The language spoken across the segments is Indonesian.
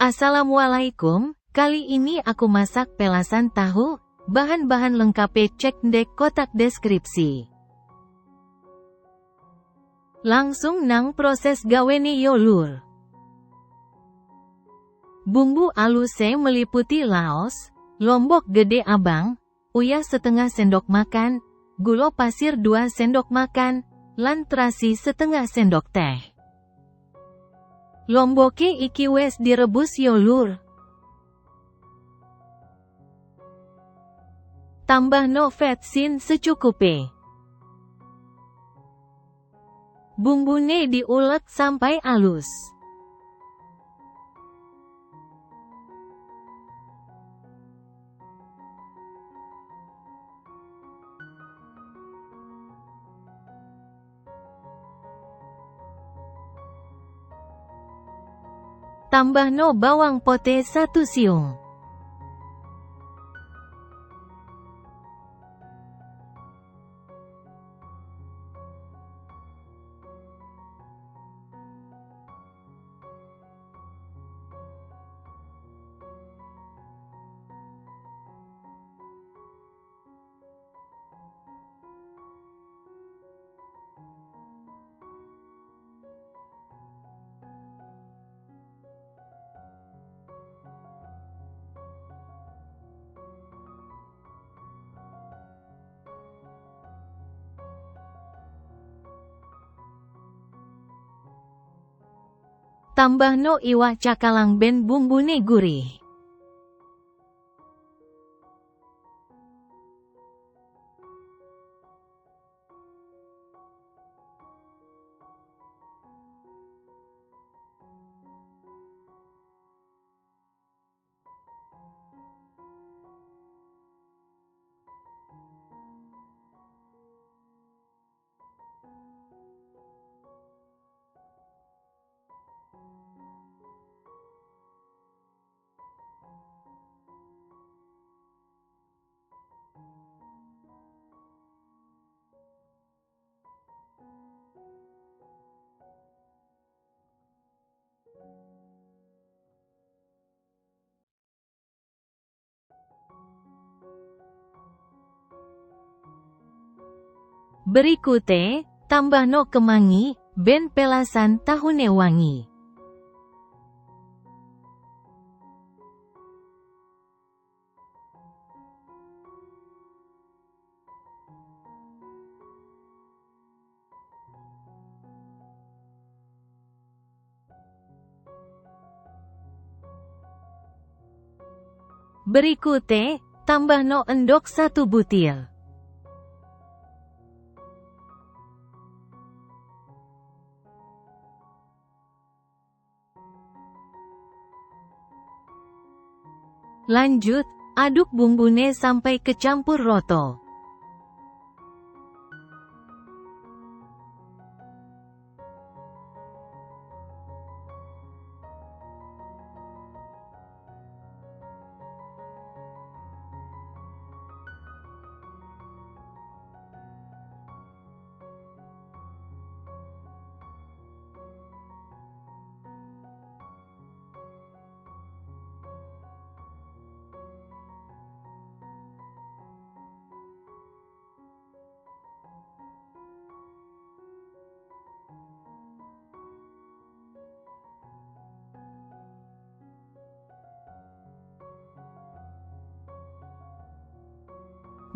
Assalamualaikum, kali ini aku masak pelasan tahu, bahan-bahan lengkapnya cek dek kotak deskripsi. Langsung nang proses gawene yo lur. Bumbu aluse meliputi laos, lombok gede abang, uyah setengah sendok makan, gula pasir 2 sendok makan, lan terasi setengah sendok teh. Lomboke iki wes direbus yo lur. Tambahno vetsin secukupe. Bumbune diulek sampai alus. Tambahno bawang pote 1 siung. Tambahno iwak cakalang ben bumbune gurih. Berikute, tambahno kemangi, ben pelasan tahune wangi. Berikute, tambahno endok 1 butir. Lanjut, aduk bumbune sampai kecampur roto.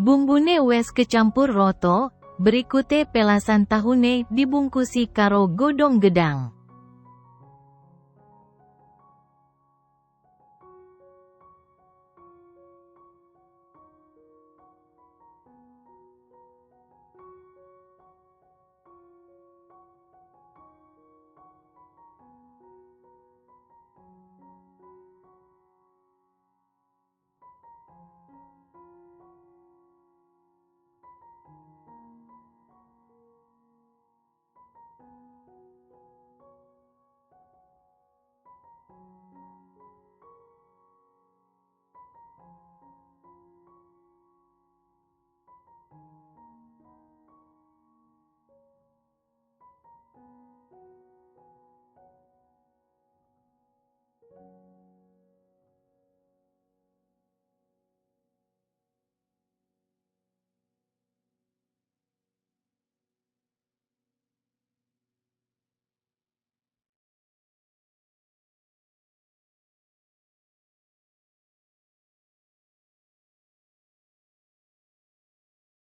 Bumbune wes kecampur roto, berikute pelasan tahune dibungkusi karo godong gedang.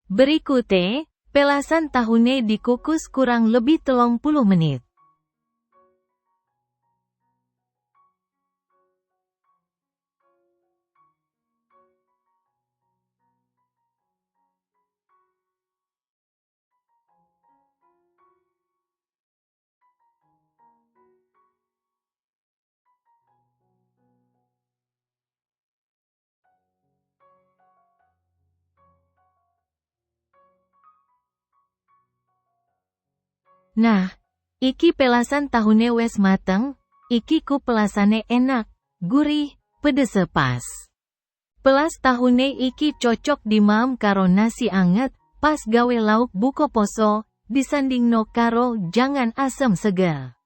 Berikutnya, pelasan tahune dikukus kurang lebih 30 menit. Nah, iki pelasan tahune wes mateng, iki ku pelasane enak, gurih, pedes pas. Pelas tahune iki cocok dimam karo nasi anget, pas gawe lauk buko poso, disandingno karo jangan asem seger.